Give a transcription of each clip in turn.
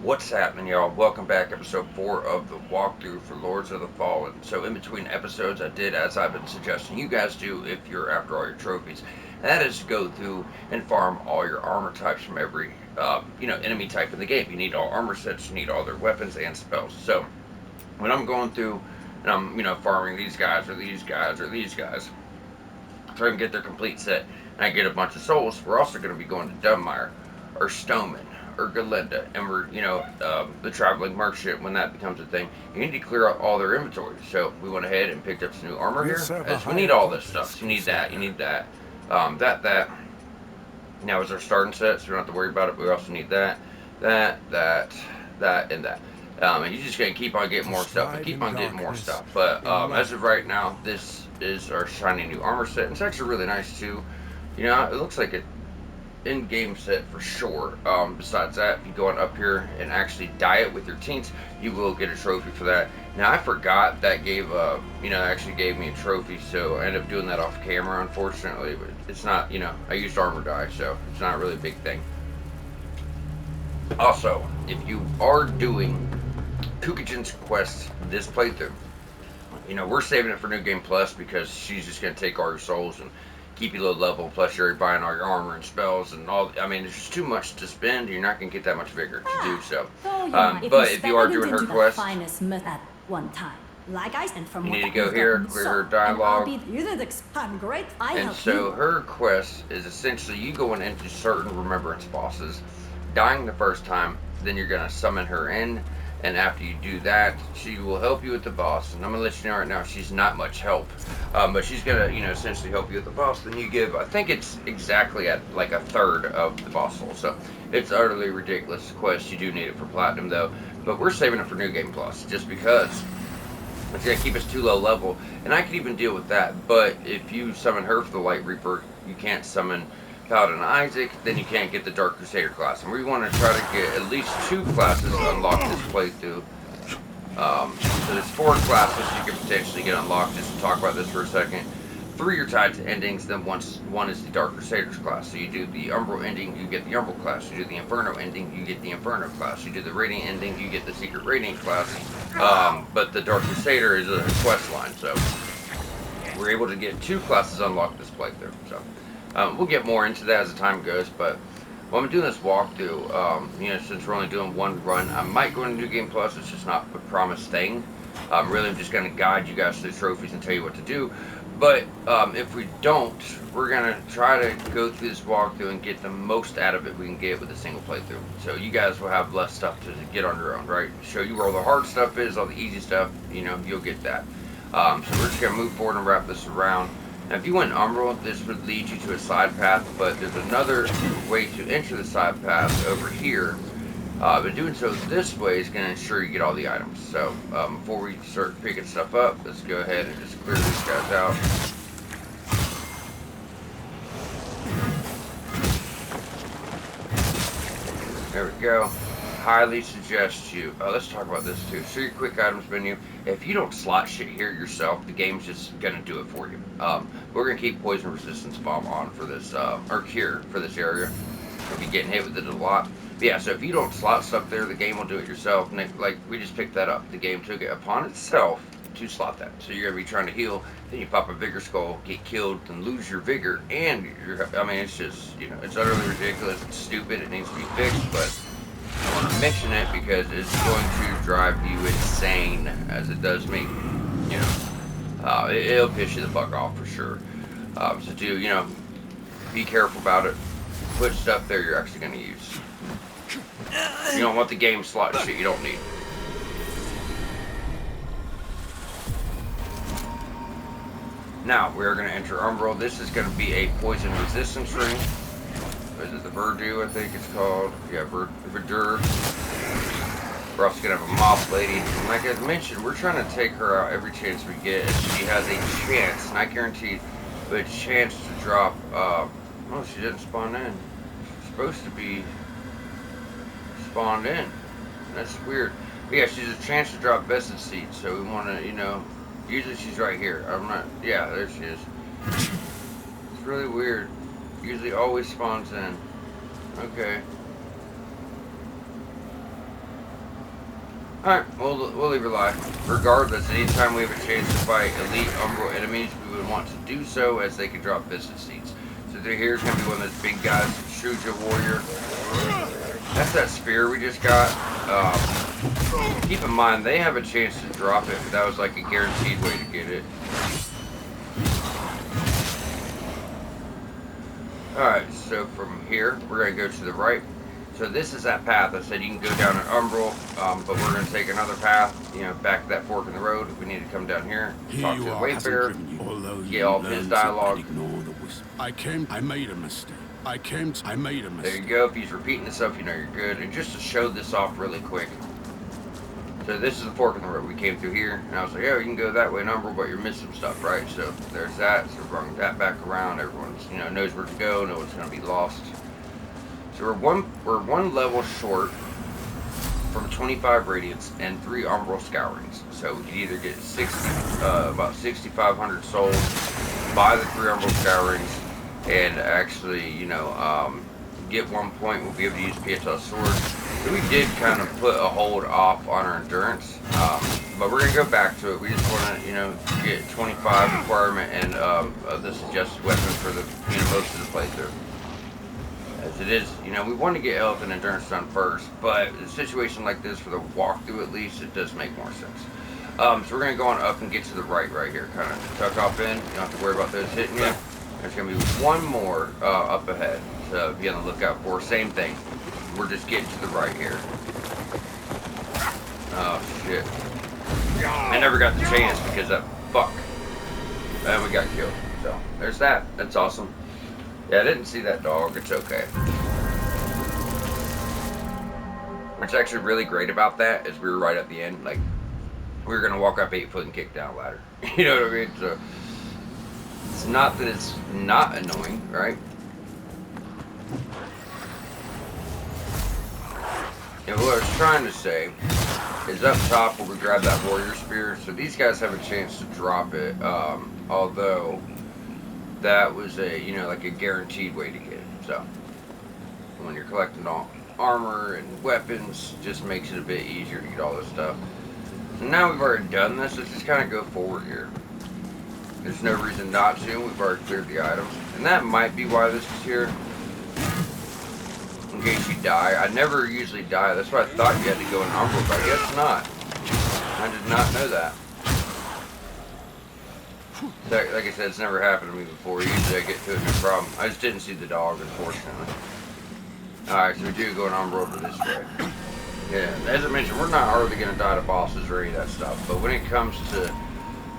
What's happening, y'all? Welcome back, episode 4 of the walkthrough for Lords of the Fallen. So, in between episodes, I did as I've been suggesting you guys do if you're after all your trophies. And that is to go through and farm all your armor types from every, enemy type in the game. You need all armor sets, you need all their weapons and spells. So, when I'm going through and I'm, farming these guys or these guys or these guys, so I can get their complete set, and I get a bunch of souls, we're also going to be going to Dunmire or Stoneman or Galinda, and we're, the traveling merchant when that becomes a thing. You need to clear out all their inventory. So we went ahead and picked up some new armor We'll here, serve a as we need higher all this stuff. purpose, So you need that, you Crusader. need that, that. Now is our starting set, so we don't have to worry about it. But we also need that, and that. And you're just gonna keep on getting To more stuff and stride keep in on getting more darkness, stuff. But in as light. of right now, this is our shiny new armor set. And it's actually really nice too. It looks like an in-game set for sure. Besides that, if you go on up here and actually dye it with your tints, you will get a trophy for that. Now I forgot that actually gave me a trophy, so I ended up doing that off camera, unfortunately. But it's not, I used armor dye, so it's not really a big thing. Also, if you are doing Kukijin's quest this playthrough, we're saving it for New Game Plus because she's just going to take all your souls and keep you low level. Plus, you're buying all your armor and spells and all. I mean, it's just too much to spend. You're not going to get that much vigor to do so. But if you are doing her quest, you need to go here, clear her dialogue. And so her quest is essentially you going into certain remembrance bosses, dying the first time, then you're going to summon her in, and after you do that, she will help you with the boss. And I'm going to let you know right now, she's not much help, but she's going to, essentially help you with the boss. Then you give, I think it's exactly at like a third of the boss soul. So it's utterly ridiculous quest. You do need it for platinum though, but we're saving it for New Game Plus just because it's gonna keep us too low level, and I can even deal with that. But if you summon her for the Light Reaper, you can't summon Paladin Isaac, then you can't get the Dark Crusader class. And we want to try to get at least 2 classes unlocked this playthrough. So there's 4 classes you can potentially get unlocked. Just to talk about this for a second. 3 are tied to endings, then one is the Dark Crusaders class. So you do the Umbral ending, you get the Umbral class. You do the Inferno ending, you get the Inferno class. You do the Radiant ending, you get the Secret Radiant class. But the Dark Crusader is a quest line, so we're able to get 2 classes unlocked this playthrough. So we'll get more into that as the time goes, but while I'm doing this walkthrough, since we're only doing one run, I might go into New Game Plus. It's just not a promised thing. Really, I'm just going to guide you guys through the trophies and tell you what to do. But if we don't, we're going to try to go through this walkthrough and get the most out of it we can get with a single playthrough. So you guys will have less stuff to get on your own, right? Show you where all the hard stuff is, all the easy stuff, you'll get that. So we're just going to move forward and wrap this around. Now, if you went Umbral, this would lead you to a side path, but there's another way to enter the side path over here. But doing so this way is going to ensure you get all the items. So before we start picking stuff up, let's go ahead and just clear these guys out. There we go. Highly suggest you. Let's talk about this too. Show your quick items menu. If you don't slot shit here yourself, the game's just gonna do it for you. We're gonna keep poison resistance bomb on for this, or cure for this area. If you're getting hit with it a lot. But yeah, so if you don't slot stuff there, the game will do it yourself. And like we just picked that up. The game took it upon itself to slot that. So you're gonna be trying to heal, then you pop a vigor skull, get killed, and lose your vigor, and it's just, it's utterly ridiculous. It's stupid. It needs to be fixed, but I want to mention it because it's going to drive you insane, as it does me. It'll piss you the fuck off for sure. So be careful about it. Put stuff there you're actually going to use. You don't want the game slot shit you don't need. Now, we're going to enter Umbral. This is going to be a poison resistance ring. Is it the Verdure, I think it's called? Yeah, Verdure. We're also going to have a Moth Lady. And like I mentioned, we're trying to take her out every chance we get. She has a chance, not guaranteed, but a chance to drop. Oh, she didn't spawn in. She's supposed to be spawned in. That's weird. But yeah, she's a chance to drop vested seeds. So we want to, usually she's right here. Yeah, there she is. It's really weird. Usually always spawns in. Okay. Alright, we'll leave her alive. Regardless, anytime we have a chance to fight elite Umbral enemies, we would want to do so, as they can drop business seeds. So here's going to be one of those big guys, Shuja Warrior. That's that spear we just got. Keep in mind, they have a chance to drop it, but that was like a guaranteed way to get it. Alright, so from here, we're going to go to the right. So this is that path. I said you can go down an Umbral, but we're going to take another path, you know, back to that fork in the road. We need to come down here, talk to the Wayfarer, get all of his dialogue. I made a mistake. I made a mistake. There you go. If he's repeating himself, you know you're good. And just to show this off really quick. So this is the fork in the road. We came through here, and I was like, oh, you can go that way in Umbral, but you're missing stuff, right? So there's that. So we're bringing that back around. Everyone's, you know, knows where to go. No one's going to be lost. So we're one level short from 25 radiance and 3 Umbral scourings. So we could either get about 6,500 souls, buy the 3 Umbral scourings, and actually, you know, get 1 point. We'll be able to use Pieta's sword. So we did kind of put a hold off on our endurance, but we're gonna go back to it. We just want to, you know, get 25 requirement and the suggested weapon for the, you know, most of the playthrough. As it is, you know, we want to get health and endurance done first, but in a situation like this, for the walkthrough at least, it does make more sense. So we're going to go on up and get to the right here, kind of tuck off in. You don't have to worry about those hitting you. There's going to be one more up ahead to be on the lookout for. Same thing. We're just getting to the right here. Oh, shit. I never got the chance because that fuck. And we got killed. So, there's that. That's awesome. Yeah, I didn't see that dog. It's okay. What's actually really great about that is we were right at the end. Like, we were going to walk up 8 foot and kick down a ladder. You know what I mean? So, it's not that it's not annoying, right? And what I was trying to say is up top where we grab that warrior spear. So these guys have a chance to drop it. Although that was a, you know, like a guaranteed way to get it. So when you're collecting all armor and weapons, just makes it a bit easier to get all this stuff. So now we've already done this, let's just kind of go forward here. There's no reason not to. We've already cleared the items, and that might be why this is here. In case you die. I never usually die. That's why I thought you had to go in Umbral, but I guess not. I did not know that. Like I said, it's never happened to me before. Usually I get to it, no problem. I just didn't see the dog, unfortunately. Alright, so we do go an Umbral over this way. Yeah, as I mentioned, we're not hardly going to die to bosses or any of that stuff. But when it comes to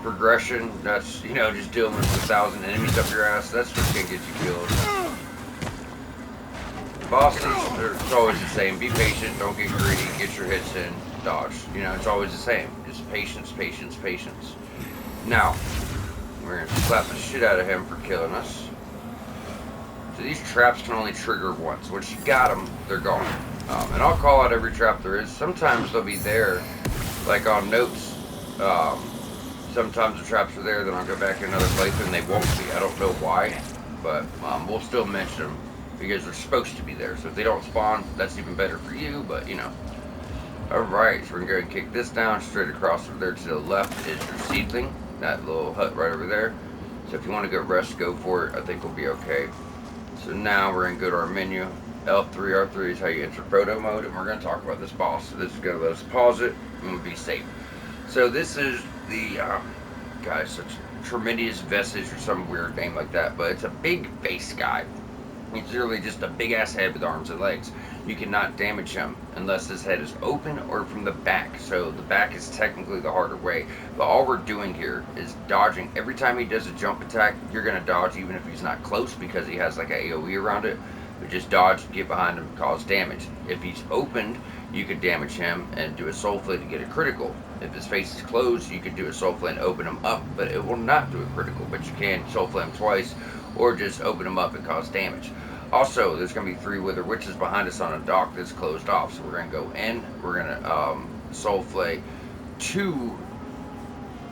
progression, that's, you know, just dealing with 1,000 enemies up your ass, that's what can get you killed. Bosses, it's always the same. Be patient, don't get greedy, get your hits in, dodge. You know, it's always the same. Just patience, patience, patience. Now, we're going to slap the shit out of him for killing us. So these traps can only trigger once. Once you got them, they're gone. And I'll call out every trap there is. Sometimes they'll be there, like on notes. Sometimes the traps are there, then I'll go back in another place and they won't be. I don't know why, but we'll still mention them because they're supposed to be there. So if they don't spawn, that's even better for you, but you know. Alright, so we're going to go and kick this down. Straight across over there to the left is your seedling. That little hut right over there. So if you want to go rest, go for it. I think we'll be okay. So now we're going to go to our menu. L3, R3 is how you enter proto mode, and we're going to talk about this boss. So this is going to let us pause it and we'll be safe. So this is the, guys, such tremendous vestige or some weird name like that, but it's a big face guy. He's literally just a big ass head with arms and legs. You cannot damage him unless his head is open or from the back. So the back is technically the harder way. But all we're doing here is dodging. Every time he does a jump attack, you're going to dodge even if he's not close because he has like an AoE around it. But just dodge, get behind him, cause damage. If he's opened, you could damage him and do a soul flame to get a critical. If his face is closed, you could do a soul flame and open him up, but it will not do a critical. But you can soul flame twice or just open him up and cause damage. Also, there's going to be 3 wither witches behind us on a dock that's closed off. So we're going to go in, we're going to soul flay 2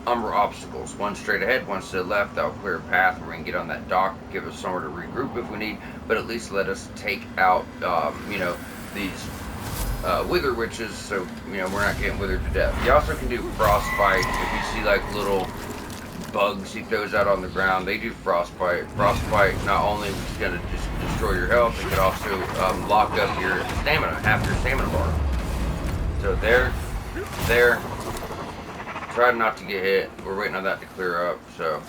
Umbral obstacles. One straight ahead, one to the left. That'll clear a path. We're going to get on that dock, give us somewhere to regroup if we need, but at least let us take out, you know, these wither witches, so you know we're not getting withered to death. You also can do frostbite if you see like little bugs he throws out on the ground. They do frostbite. Frostbite not only is going to just destroy your health, it can also lock up your stamina, half your stamina bar. So there. Try not to get hit. We're waiting on that to clear up. So.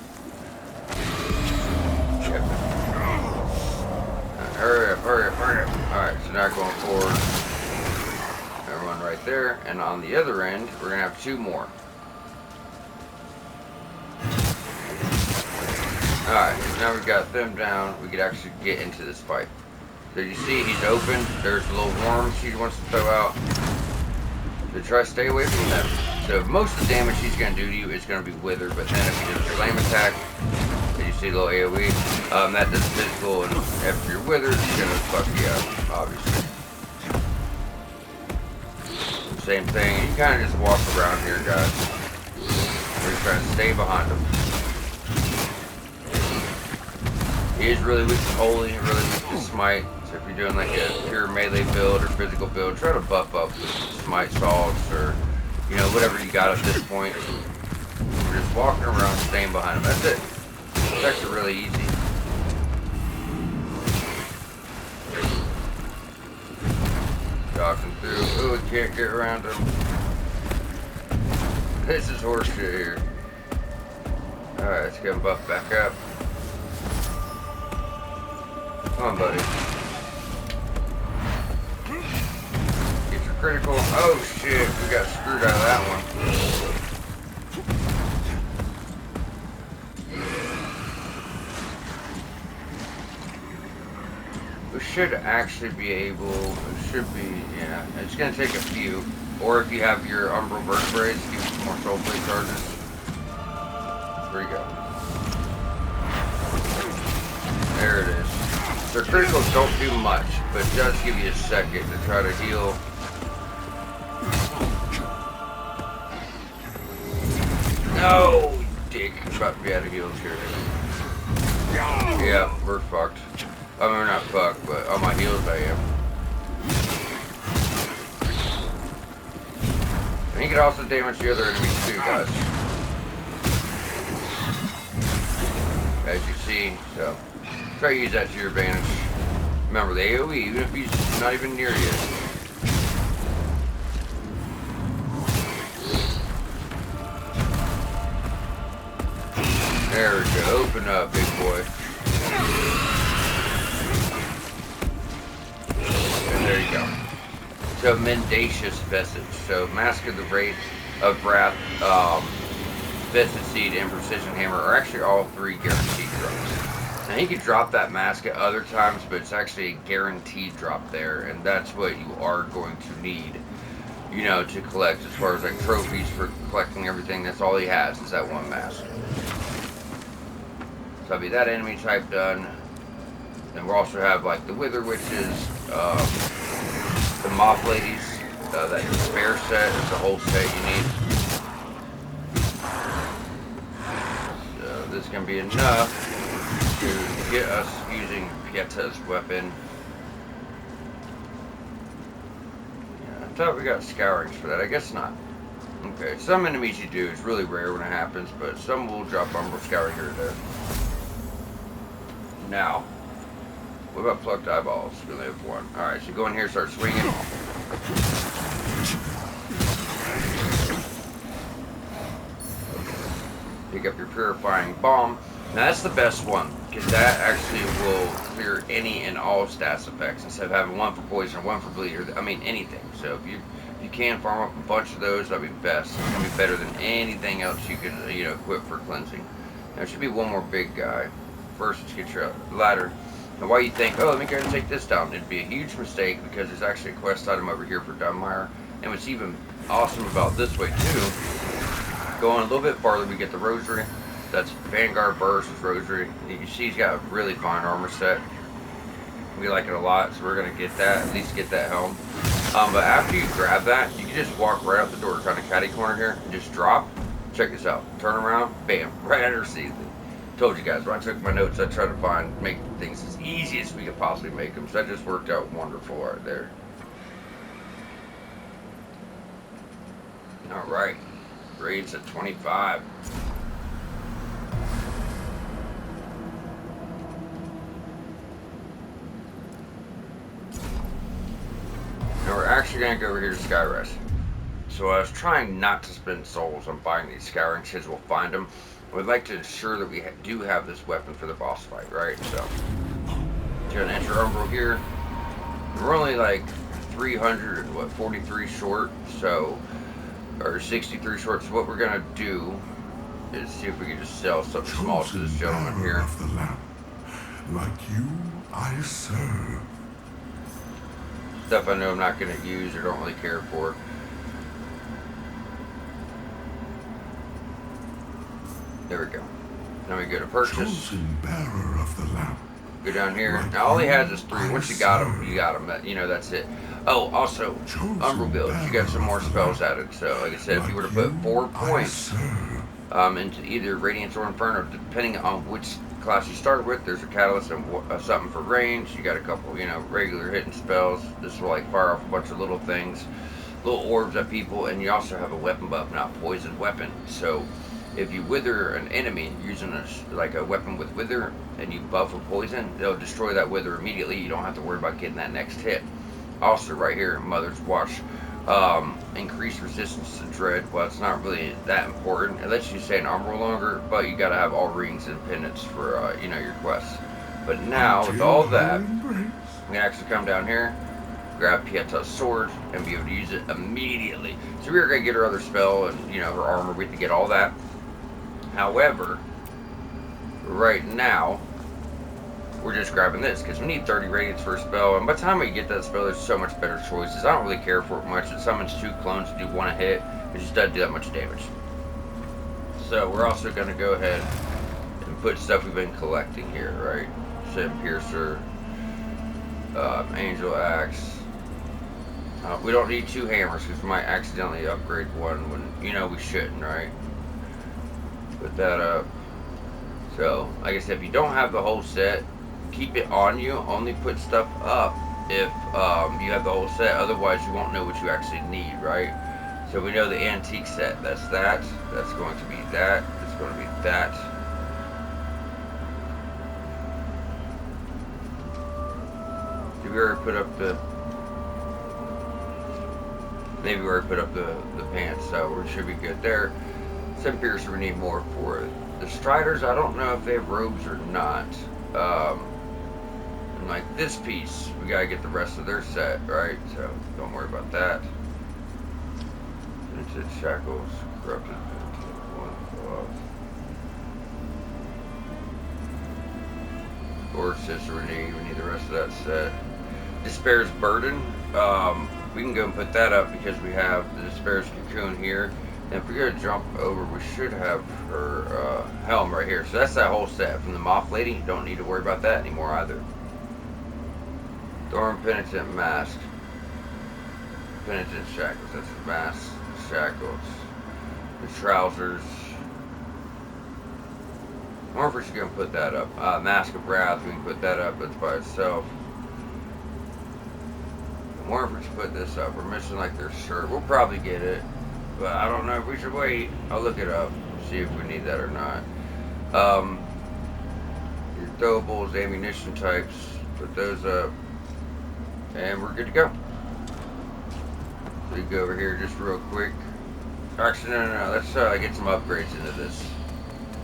Yep. Hurry up. Alright, so now going forward. Everyone right there. And on the other end, we're going to have 2 more. Alright, so now we've got them down. We could actually get into this fight. So you see he's open. There's little worms he wants to throw out. So try to stay away from them. So most of the damage he's going to do to you is going to be withered. But then if he does a flame attack, you see a little AoE, that does physical, and after you're withered, it's going to fuck you up, obviously. Same thing, you kind of just walk around here, guys. We're just trying to stay behind him. He is really weak to holy, really weak to smite, so if you're doing like a pure melee build or physical build, try to buff up with smite salts, or, you know, whatever you got at this point. We're just walking around, staying behind him, that's it. It's actually really easy. Talking through. Oh, we can't get around him. This is horseshit here. Alright, let's get him buffed back up. Come on, buddy. Get your critical. Oh, shit. We got screwed out of that one. We should actually be able, yeah, it's going to take a few, or if you have your umbral vertebrae, give you some more soul plate charges. There you go. There it is. So criticals don't do much, but it does give you a second to try to heal. No, you dick. I'm about to be out of heals here. Yeah, we're fucked. I mean, we're not fucked, but on my heels I am. And you can also damage the other enemies too, guys. As you see, so try to use that to your advantage. Remember, the AoE, even if he's not even near you. There we go. Open up, big boy. There you go. So mendacious vestige. So Mask of the Wraith of Wrath, Vestige Seed, and Precision Hammer are actually all 3 guaranteed drops. Now you can drop that mask at other times, but it's actually a guaranteed drop there, and that's what you are going to need, you know, to collect as far as like trophies for collecting everything. That's all he has is that one mask. So that'll be that enemy type done. And we'll also have like the Wither Witches, the Moth Ladies, that Despair set is the whole set you need. So this is going to be enough to get us using Pieta's weapon. Yeah, I thought we got scourings for that. I guess not. Okay, some enemies you do. It's really rare when it happens, but some will drop umbral scouring here or there. Now, what about plucked eyeballs? We only have 1. Alright, so go in here and start swinging. Pick up your purifying bomb. Now that's the best one, because that actually will clear any and all stats effects instead of having 1 for poison or 1 for bleed, or I mean anything. So if you can farm up a bunch of those, that'd be best. It's gonna be better than anything else you can, you know, equip for cleansing. There should be 1 more big guy. First, let's get your ladder. Now, why you think, oh, let me go and take this down? It'd be a huge mistake, because there's actually a quest item over here for Dunmire. And what's even awesome about this way too, going a little bit farther, we get the Rosary. That's Vanguard Burst Rosary. You can see he's got a really fine armor set. We like it a lot, so we're gonna get that, at least get that helm. But after you grab that, you can just walk right out the door, kind of catty corner here, and just drop. Check this out. Turn around, bam, right underneath it. Told you guys, when I took my notes, I tried to make things as easy as we could possibly make them. So that just worked out wonderful right there. Alright. Grades at 25. Now we're actually going to go over here to Skyrest. So I was trying not to spend souls on buying these scouring because we'll find them. We'd like to ensure that we do have this weapon for the boss fight, right? So, going to enter Umbral here. We're only like 43 short, so, or 63 short. So what we're going to do is see if we can just sell something small to this gentleman here. Of the lamp. Like you, I serve. Stuff I know I'm not going to use or don't really care for. There we go. Now we go to purchase. Chosen bearer of the lamp. Go down here. Now all he has is 3. Once you got him, you got him. You know, that's it. Oh, also, Umbral builds. You got some more spells added. So, like I said, if you were to put 4 points into either Radiance or Inferno, depending on which class you start with, there's a Catalyst and something for range. You got a couple, you know, regular hitting spells. This will like fire off a bunch of little things, little orbs at people, and you also have a weapon buff, not poison weapon. So if you wither an enemy using like a weapon with wither and you buff a poison, they'll destroy that wither immediately. You don't have to worry about getting that next hit. Also right here, Mother's Watch, increased resistance to dread. Well, it's not really that important. It lets you stay in Umbral longer, but you gotta have all rings and pendants for you know, your quests. But now with all that, we can actually come down here, grab Pieta's sword, and be able to use it immediately. So we're gonna get her other spell and, you know, her armor. We can get all that. However, right now, we're just grabbing this because we need 30 radiance for a spell, and by the time we get that spell, there's so much better choices. I don't really care for it much. It summons 2 clones to do 1 hit. It just doesn't do that much damage. So we're also going to go ahead and put stuff we've been collecting here, right? Sin Piercer, Angel Axe. We don't need 2 hammers because we might accidentally upgrade one when, you know, we shouldn't, right? Put that up. So, like I said, if you don't have the whole set, keep it on you. Only put stuff up if you have the whole set. Otherwise, you won't know what you actually need, right? So we know the antique set. That's that. That's going to be that. It's going to be that. Did we already put up the... Maybe we already put up the pants, so we should be good there. Sin Piercer we need more for it. The Striders, I don't know if they have robes or not. And like this piece, we gotta get the rest of their set, right? So don't worry about that. Tinted Shackles, Corrupted Or Cicerone, we need the rest of that set. Despair's Burden, we can go and put that up because we have the Despair's Cocoon here. And if we go to jump over, we should have her helm right here. So that's that whole set. From the Moth Lady, you don't need to worry about that anymore either. Thorn Penitent Mask. Penitent Shackles, that's the mask. Shackles. The trousers. I wonder if we should go and put that up. Mask of Wrath, we can put that up. That's by itself. I wonder if we should put this up. We're missing like their shirt. We'll probably get it. But I don't know if we should wait. I'll look it up, see if we need that or not. Your throwables, ammunition types, put those up, and we're good to go. So you go over here just real quick. Actually, no. Let's get some upgrades into this.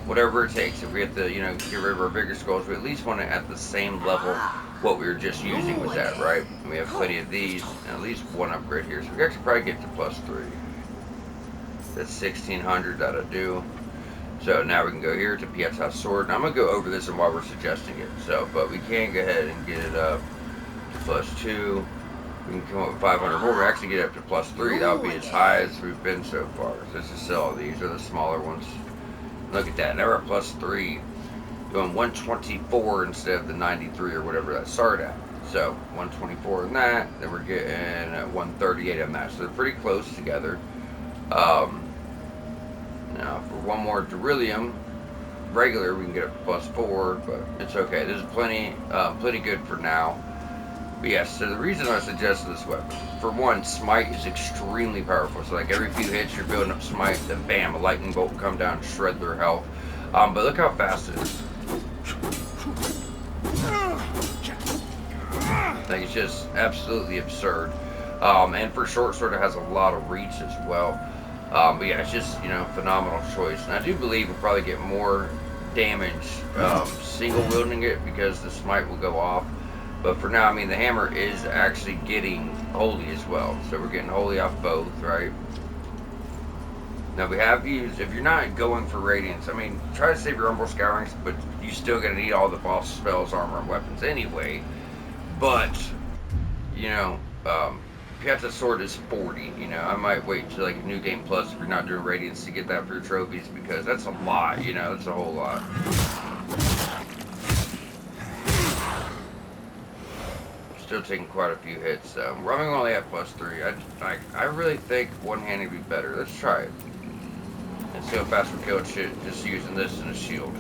Whatever it takes. If we have to, you know, get rid of our bigger skulls, we at least want it at the same level what we were just using was at, right? And we have plenty of these, and at least 1 upgrade here. So we actually probably get to +3. That's 1600, that'll do. So now we can go here to Pieta's sword. And I'm going to go over this and why we're suggesting it. So, but we can go ahead and get it up to +2. We can come up with 500 more. We actually get up to +3. That would be as high as we've been so far. So let's just sell all these. Are the smaller ones. Look at that. Now we're at +3. Doing 124 instead of the 93 or whatever that started at. So 124 on that. Then we're getting 138 on that. So they're pretty close together. Now for 1 more Beryllium regular, we can get up to +4, but it's okay. This is plenty good for now. But yes, so the reason I suggested this weapon, for one, smite is extremely powerful. So like every few hits, you're building up smite, then bam, a lightning bolt will come down and shred their health. But look how fast it is. Like, it's just absolutely absurd. And for short sword, it has a lot of reach as well. But yeah, it's just, you know, phenomenal choice. And I do believe we'll probably get more damage single wielding it because the smite will go off. But for now, I mean, the hammer is actually getting holy as well. So we're getting holy off both, right? Now we have used, if you're not going for radiance, I mean, try to save your umbral scourings, but you're still going to need all the boss spells, armor, and weapons anyway. But, you know, Piazza Sword is 40, you know, I might wait till like New Game Plus if you're not doing radiance to get that for your trophies, because that's a lot, you know, that's a whole lot. Still taking quite a few hits, so I'm only at +3. I really think one-handed would be better. Let's try it. And see how fast we're killing shit just using this and a shield.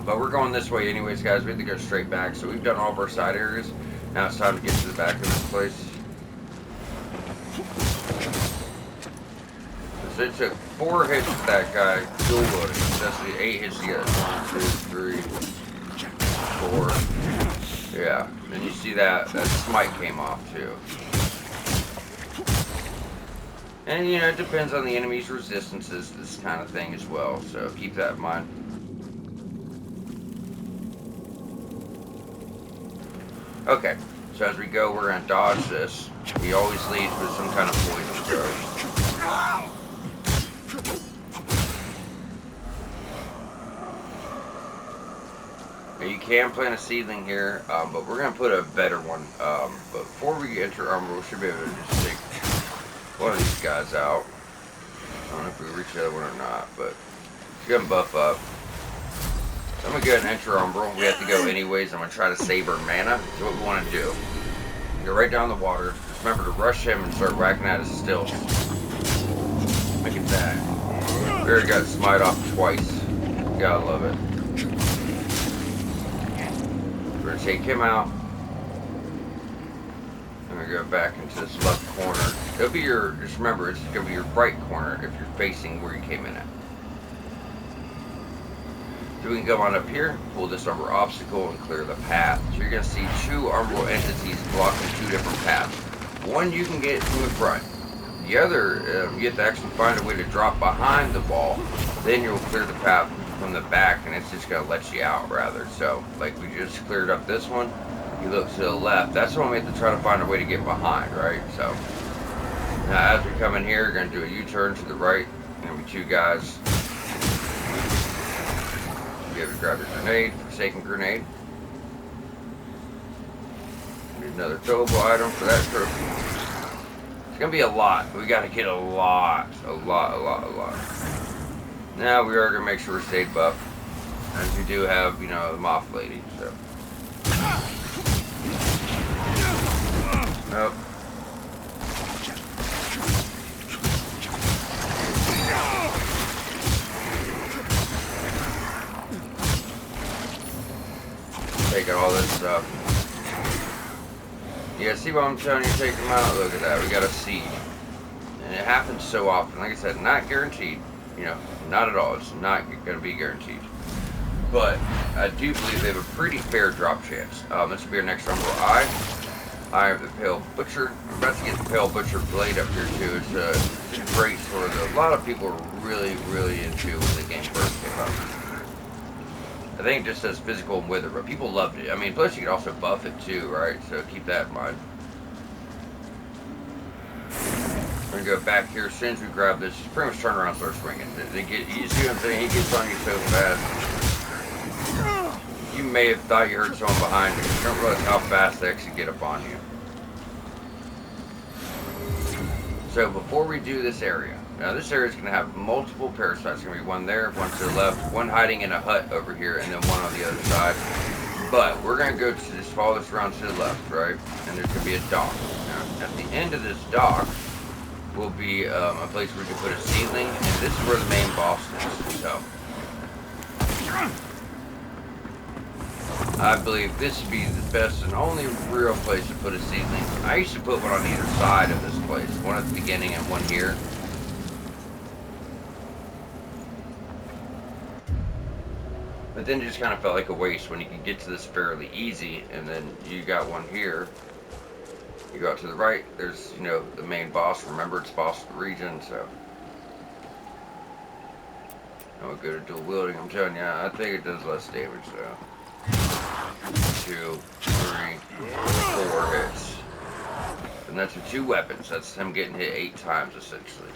But we're going this way anyways, guys. We have to go straight back. So we've done all of our side areas. Now it's time to get to the back of this place. So it took 4 hits with that guy, dual loading. That's the 8 hits to get 1, 2, 3, 4. Yeah. And you see that smite came off too. And you know, it depends on the enemy's resistances, this kind of thing as well. So keep that in mind. Okay, so as we go, we're going to dodge this. He always leads with some kind of poison throw. Now you can plant a seedling here, but we're going to put a better one. But before we enter armor, we should be able to just take one of these guys out. I don't know if we reach the other one or not, but it's going to buff up. So I'm going to go ahead and enter Umbral. We have to go anyways. I'm going to try to save our mana. So what we want to do, go right down the water. Just remember to rush him and start whacking at his stilts. Look at that. We already got smite off twice. Gotta love it. We're going to take him out. I'm going to go back into this left corner. It'll be your, just remember, it's going to be your right corner if you're facing where you came in at. So we can come on up here, pull this over obstacle, and clear the path. So you're going to see 2 umbral entities blocking 2 different paths. One you can get from the front. The other, you have to actually find a way to drop behind the wall. Then you'll clear the path from the back, and it's just going to let you out, rather. So, like we just cleared up this one, you look to the left. That's the one we have to try to find a way to get behind, right? So, now as we come in here, you're going to do a U-turn to the right. Going to be 2 guys. You have to grab your grenade, Forsaken Grenade. Need another towable item for that trophy. It's gonna be a lot. We gotta get a lot. Now we are gonna make sure we stay buff, as we do have, you know, the Moth Lady. So. Nope. Taking all this stuff. Yeah, see what I'm telling you? Take them out. Look at that. We got a siege. And it happens so often. Like I said, not guaranteed. You know, not at all. It's not going to be guaranteed. But I do believe they have a pretty fair drop chance. This will be our next umbral eye. Eye of the Pale Butcher. I'm about to get the Pale Butcher blade up here too. It's a great sword that a lot of people are really into when the game first came out. I think it just says physical and wither, but people loved it. I mean, plus you can also buff it too, right? So keep that in mind. We're gonna go back here as soon as we grab this. Just pretty much turn around and start swinging. You see what I'm saying? He gets on you so fast. You may have thought you heard someone behind you. You don't realize how fast they actually get up on you. So before we do this area, now this area is going to have multiple parasites. There's going to be one there, one to the left, one hiding in a hut over here, and then one on the other side. But we're going to go to just follow this around to the left, right? And there's going to be a dock. Now, at the end of this dock will be a place where we can put a seedling, and this is where the main boss is. So I believe this would be the best and only real place to put a seedling. I used to put one on either side of this place. One at the beginning and one here. But then it just kind of felt like a waste when you could get to this fairly easy. And then you got one here. You go out to the right. There's, you know, the main boss. Remember, it's boss of the region, so... No good at dual wielding, I'm telling you. I think it does less damage, though. 2, 3, 4 hits. And that's with 2 weapons. That's him getting hit 8 times, essentially.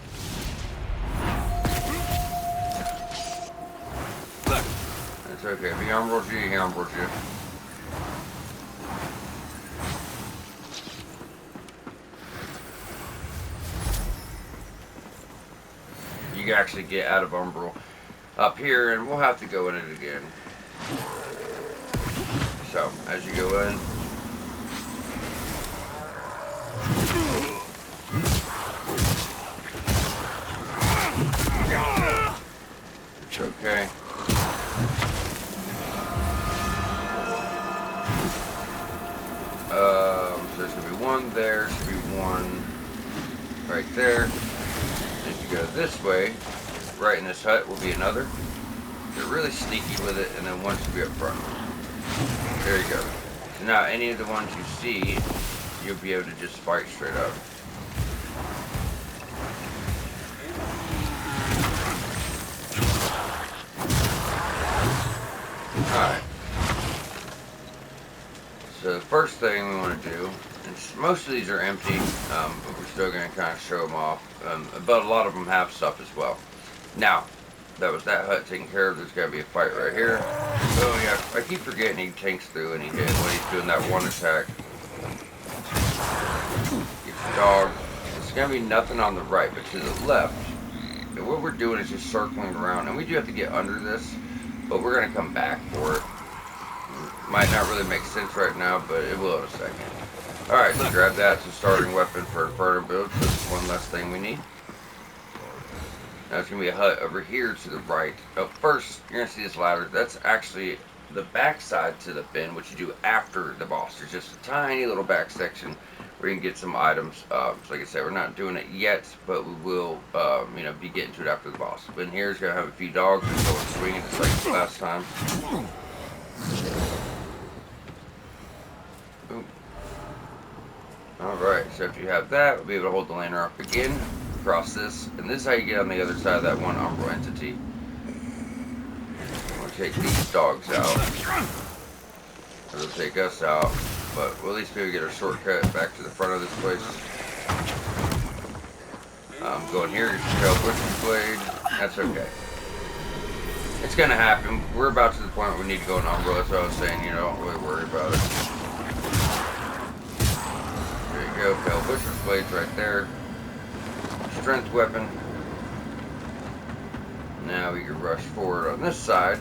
It's okay. If he arm rolls you, he arm rolls you. You can actually get out of umbral up here, and we'll have to go in it again. So, as you go in, it's okay. So there's gonna be one there, should be one right there. If you go this way, right in this hut will be another. They're really sneaky with it, and then one should be up front. There you go. So now any of the ones you see, you'll be able to just fight straight up. Alright. So the first thing we want to do, and most of these are empty, but we're still going to kind of show them off. But a lot of them have stuff as well. Now, that was that hut taken care of. There's got to be a fight right here. Oh yeah, I keep forgetting he tanks through and he hit when he's doing that one attack. Get the dog. There's going to be nothing on the right, but to the left, and what we're doing is just circling around. And we do have to get under this, but we're going to come back for it. Might not really make sense right now, but it will in a second. Alright, so grab that. It's a starting weapon for Inferno build, so it's one less thing we need. Now there's going to be a hut over here to the right. Oh, first, you're going to see this ladder. That's actually the back side to the bin, which you do after the boss. There's just a tiny little back section where you can get some items. So like I said, we're not doing it yet, but we will, you know, be getting to it after the boss. But in here is going to have a few dogs that go and swing it just like the last time. Alright, so if you have that, we'll be able to hold the lantern up again, across this, and this is how you get on the other side of that one umbral entity. We'll take these dogs out. It'll take us out, but we'll at least be able to get our shortcut back to the front of this place. Going here, you can tell Butcher's Blade. That's okay. It's gonna happen. We're about to the point where we need to go in umbral, that's what I was saying, you know, don't really worry about it. Go, Pale Butcher's Blade's right there. Strength weapon. Now we can rush forward on this side.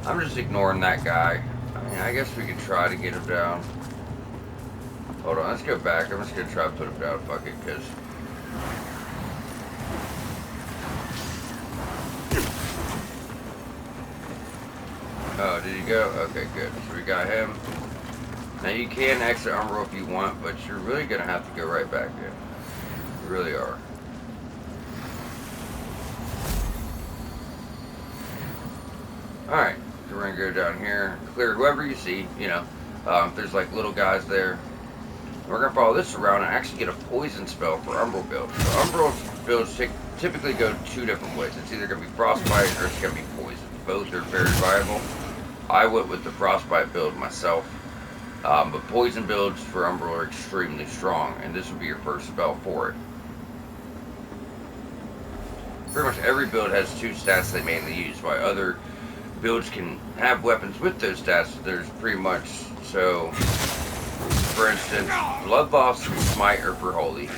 I'm just ignoring that guy. I mean, I guess we could try to get him down. Hold on, let's go back. I'm just gonna try to put him down, fuck it, because... Oh, did he go? Okay, good. So we got him. Now you can exit umbral if you want, but you're really going to have to go right back in. You really are. Alright, so we're going to go down here, clear whoever you see, you know. If there's like little guys there. We're going to follow this around and actually get a poison spell for umbral builds. So umbral builds typically go 2 different ways. It's either going to be frostbite or it's going to be poison. Both are very viable. I went with the frostbite build myself. But poison builds for umbral are extremely strong, and this will be your first spell for it. Pretty much every build has 2 stats they mainly use, while other builds can have weapons with those stats. There's pretty much, so, for instance, Bloodloss and Smite are for Holy.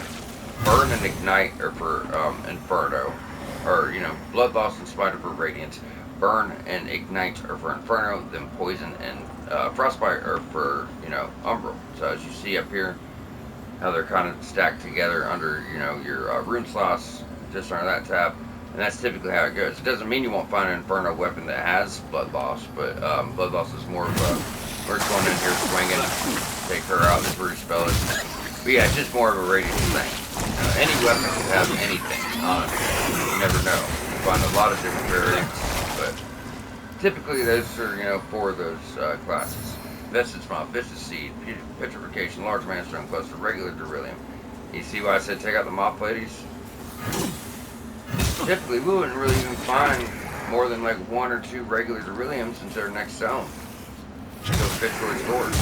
Burn and Ignite are for Inferno. Or, you know, Bloodloss and Smite are for Radiance. Burn and Ignite are for Inferno, then Poison and Frostbite are for, you know, Umbral. So as you see up here, how they're kind of stacked together under, you know, your rune slots, just under that tab. And that's typically how it goes. It doesn't mean you won't find an Inferno weapon that has blood loss, but blood loss is more of a, we're just going in here swinging, take her out, this Root spell is. But yeah, it's just more of a radius thing. Any weapon can have anything, honestly. You never know. You find a lot of different variants, but typically those are, for those classes. Vested Smile, Vicious Seed, Petrification, Large Manstone Cluster, Regular Beryllium. You see why I said take out the Moth Ladies? Typically, we wouldn't really even find more than like 1 or 2 regular Berylliums into our next zone. Those Fitzroy stores.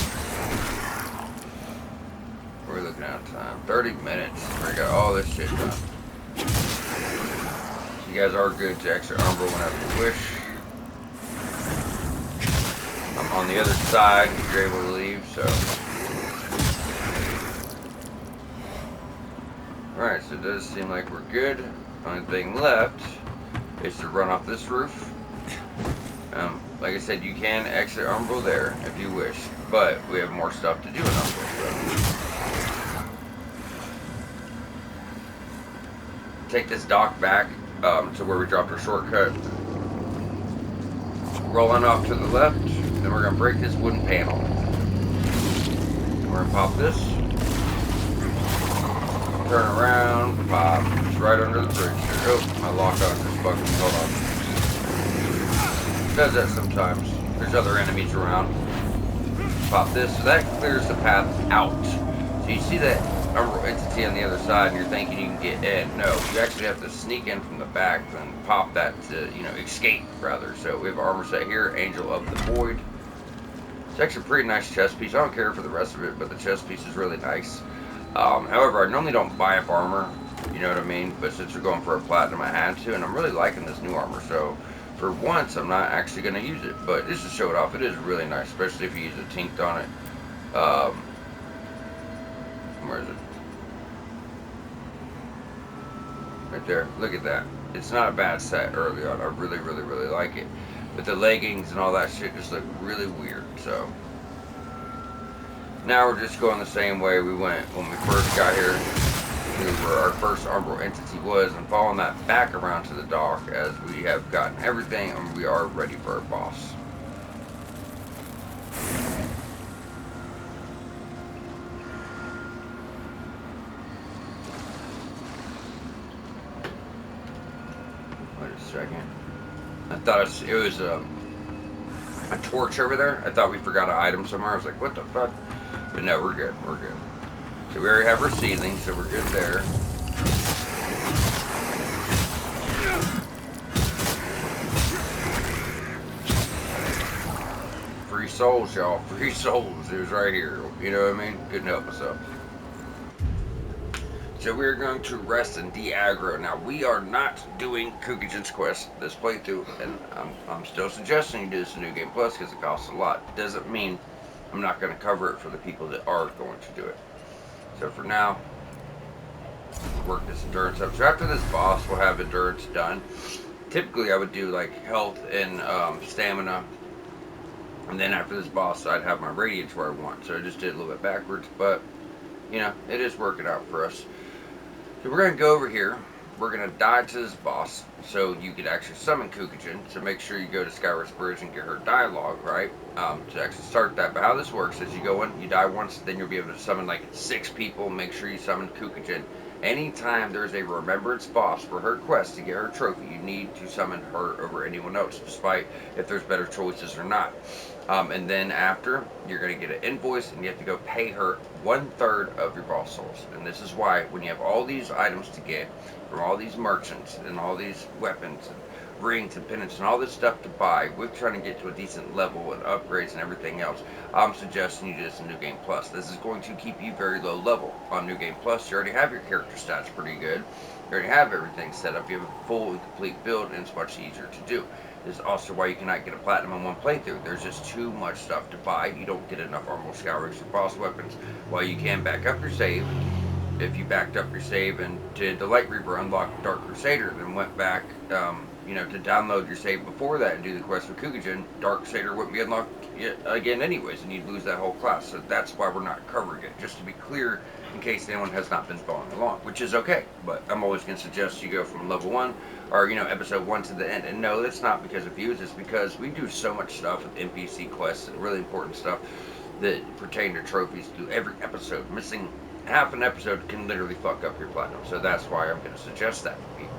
We're looking at time. 30 minutes. We got all this shit done. You guys are good to extra Umbral whenever you wish. I'm on the other side if you're able to leave, so. Alright, so it does seem like we're good. Only thing left is to run off this roof. Like I said, you can exit Umbral there if you wish, but we have more stuff to do in Umbral. So. Take this dock back to where we dropped our shortcut. Rolling off to the left, then we're going to break this wooden panel. We're going to pop this. Turn around, pop. It's right under the bridge here. Oh, my lock on just fucking, hold on. It does that sometimes. There's other enemies around. Pop this, so that clears the path out. So you see that Umbral entity on the other side and you're thinking you can get in. No, you actually have to sneak in from the back and pop that to, escape rather. So we have an armor set here, Angel of the Void. It's actually a pretty nice chest piece. I don't care for the rest of it, but the chest piece is really nice. However, I normally don't buy up armor, you know what I mean? But since we're going for a platinum, I had to, and I'm really liking this new armor. So for once, I'm not actually going to use it, but just to show it off, it is really nice, especially if you use a Tinkt on it. Where is it? Right there. Look at that. It's not a bad set early on. I really, really, really like it. But the leggings and all that shit just look really weird, so. Now we're just going the same way we went when we first got here, to where our first Umbral entity was, and following that back around to the dock as we have gotten everything and we are ready for our boss. Wait a second. I thought it was a torch over there. I thought we forgot an item somewhere. I was like, what the fuck? But no, we're good. We're good. So we already have our sealing, so we're good there. Free souls, y'all. Free souls. It was right here. You know what I mean? Couldn't help myself. So we're going to rest and de-aggro. Now, we are not doing Kukajan's quest this playthrough, and I'm still suggesting you do this in New Game Plus because it costs a lot. Doesn't mean I'm not going to cover it for the people that are going to do it. So for now, work this endurance up. So after this boss, we'll have endurance done. Typically, I would do like health and stamina. And then after this boss, I'd have my radiance where I want. So I just did a little bit backwards, but it is working out for us. So we're going to go over here. We're going to die to this boss so you can actually summon Kukajan. So make sure you go to Skyward's Bridge and get her dialogue, right? To actually start that. But how this works is you go in, you die once, then you'll be able to summon like 6 people. Make sure you summon Kukajan. Anytime there's a remembrance boss for her quest to get her trophy, you need to summon her over anyone else, despite if there's better choices or not. And then after, you're going to get an invoice, and you have to go pay her 1/3 of your boss souls. And this is why, when you have all these items to get from all these merchants and all these weapons and rings and pendants and all this stuff to buy, we're trying to get to a decent level and upgrades and everything else. I'm suggesting you do this in New Game Plus. This is going to keep you very low level on New Game Plus. You already have your character stats pretty good. You already have everything set up. You have a full and complete build, and it's much easier to do. This is also why you cannot get a platinum in one playthrough. There's just too much stuff to buy. You don't get enough armor scourings or boss weapons. While you can back up your save, if you backed up your save and did the Light Reaper, unlock Dark Crusader, then went back, to download your save before that and do the quest for Kukajan, Dark Crusader wouldn't be unlocked again anyways, and you'd lose that whole class. So that's why we're not covering it. Just to be clear, in case anyone has not been following along, which is okay. But I'm always going to suggest you go from level 1 or, episode 1 to the end. And no, that's not because of views. It's because we do so much stuff with NPC quests and really important stuff that pertain to trophies through every episode. Missing half an episode can literally fuck up your platinum. So that's why I'm going to suggest that to people.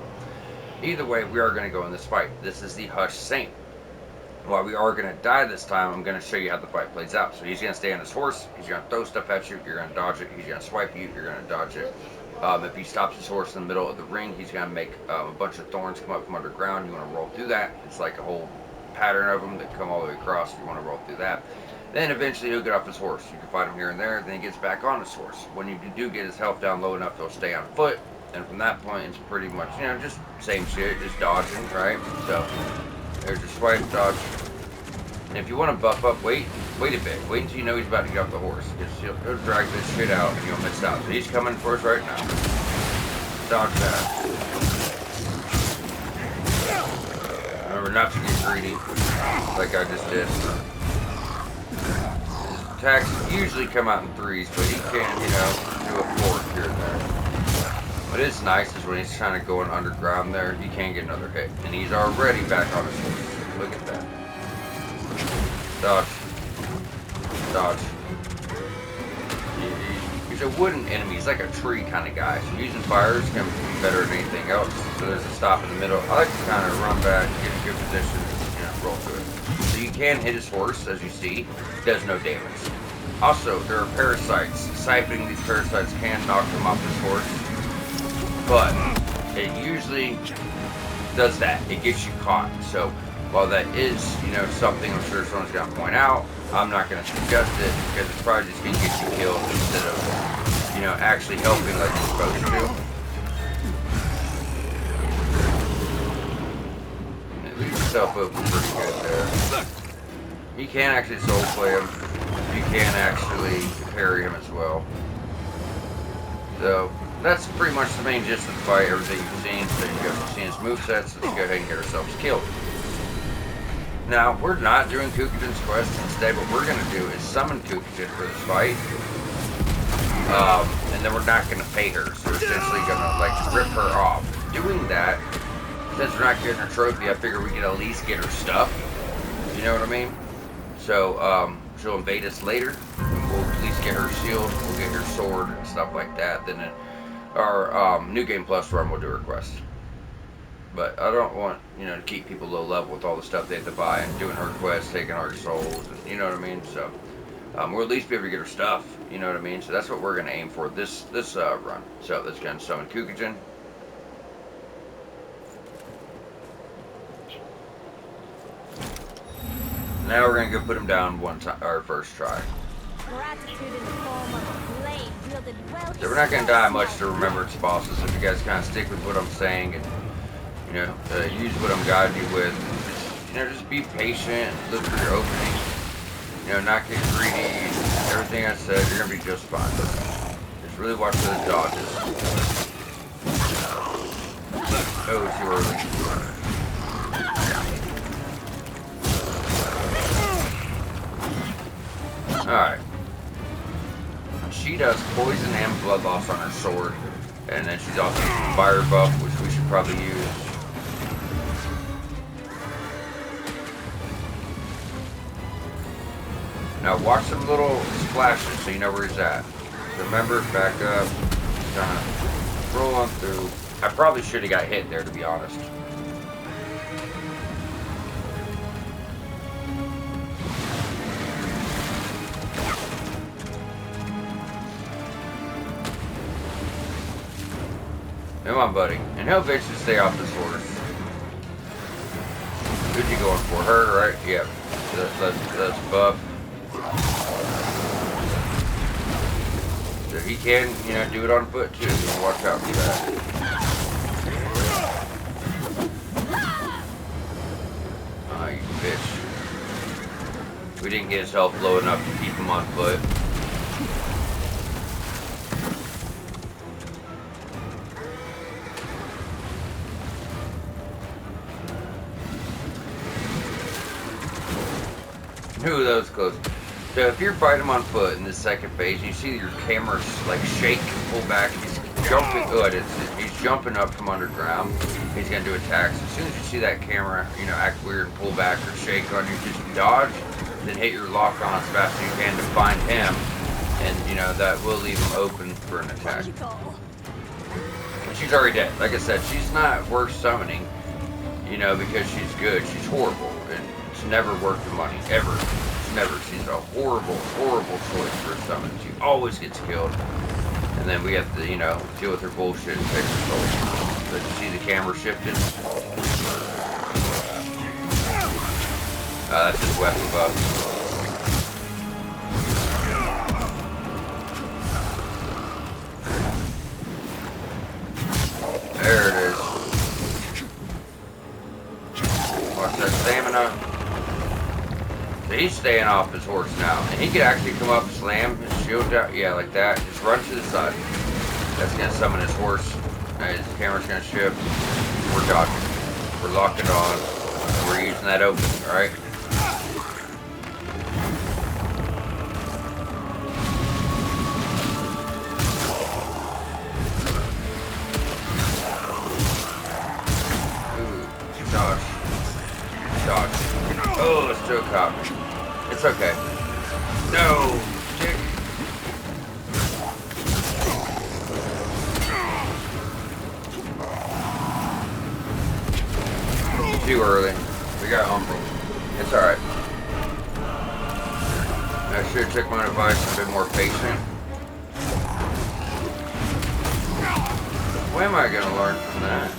Either way, we are going to go in this fight. This is the Hush Saint. While we are going to die this time, I'm going to show you how the fight plays out. So he's going to stay on his horse. He's going to throw stuff at you. You're going to dodge it. He's going to swipe you. You're going to dodge it. If he stops his horse in the middle of the ring, he's going to make a bunch of thorns come up from underground. You want to roll through that. It's like a whole pattern of them that come all the way across. You want to roll through that. Then eventually he'll get off his horse. You can fight him here and there. Then he gets back on his horse. When you do get his health down low enough, he'll stay on foot. And from that point, it's pretty much, just same shit, just dodging, right? So there's your swipe, dodge. And if you want to buff up, wait a bit. Wait until you know he's about to get off the horse. Because he'll drag this shit out and you'll miss out. So he's coming for us right now. Dodge that. Remember not to get greedy, like I just did. His attacks usually come out in 3s, but he can, do a 4 here and there. What is nice is when he's trying to go in underground there, he can get another hit. And he's already back on his horse. Look at that. Dodge. Dodge. He's a wooden enemy. He's like a tree kind of guy. So using fire is going to be better than anything else. So there's a stop in the middle. I like to kind of run back, get a good position, and roll through it. So you can hit his horse, as you see. It does no damage. Also, there are parasites. Siphoning these parasites can knock him off his horse. But it usually does that. It gets you caught. So while that is, something I'm sure someone's going to point out, I'm not going to suggest it because it's probably just going to get you killed instead of, actually helping like you're supposed to. Leave yourself open pretty good there. You can actually soul play him. You can actually parry him as well. So that's pretty much the main gist of the fight, everything you've seen. So you guys have seen his movesets. Let's go ahead and get ourselves killed. Now, we're not doing Kukujen's quest. Instead, what we're going to do is summon Kukujen for this fight. And then we're not going to pay her. So we're essentially going to, rip her off. Doing that, since we're not getting her trophy, I figure we can at least get her stuff. You know what I mean? So, she'll invade us later. And we'll at least get her shield. We'll get her sword and stuff like that. Then our New Game Plus run, we'll do her quest. But I don't want, to keep people low level with all the stuff they have to buy and doing her quests, taking our souls, and, you know what I mean? So, we'll at least be able to get her stuff, you know what I mean? So that's what we're going to aim for this run. So let's go and summon Kukujen. Now we're going to go put him down one time, our first try. So we're not going to die much to Remembrance bosses if you guys kind of stick with what I'm saying and use what I'm guiding you with. Just be patient, look for your opening, not get greedy, everything I said, you're going to be just fine. Just really watch those dodges. Oh, too early. Alright. She does poison and blood loss on her sword, and then she's also using fire buff, which we should probably use. Now watch some little splashes so you know where he's at. Remember, back up, kind of roll on through. I probably should have got hit there, to be honest. Come on, buddy. And he'll eventually stay off this horse. Who's he going for? Her, right? Yep. That's buff. So he can, do it on foot too. So watch out for that. Oh, you bitch. We didn't get his health low enough to keep him on foot. Ooh, that was close. So if you're fighting him on foot in the second phase, and you see your camera's like shake and pull back, he's jumping. He's jumping up from underground. He's gonna do attacks. As soon as you see that camera, act weird and pull back or shake on you, just dodge, then hit your lock on as fast as you can to find him, and that will leave him open for an attack. But she's already dead. Like I said, she's not worth summoning, because she's good. She's horrible, and it's never worth the money ever. She's a horrible, horrible choice for a summon. She always gets killed. And then we have to, deal with her bullshit and take her soul. But you see the camera shifting? That's his weapon buff. There it is. Watch that stamina. So he's staying off his horse now. And he could actually come up, slam his shield down. Yeah, like that. Just run to the side. That's going to summon his horse. His camera's going to shift. We're dodging. We're locking on. We're using that open, alright? Dodge. Oh, it's still caught me. It's okay. No! Dick. Too early. We got Umbral. It's alright. I should have took my advice and been more patient. What am I going to learn from that?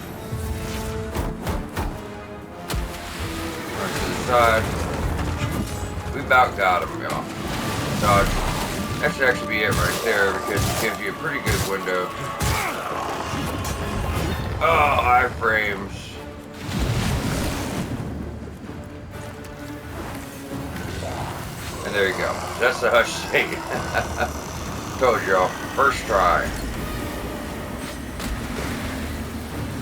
To the side. We about got him, y'all. Dodge. That should actually be it right there because it gives you a pretty good window. Oh, iframes. And there you go. That's the hush state. Told y'all. First try.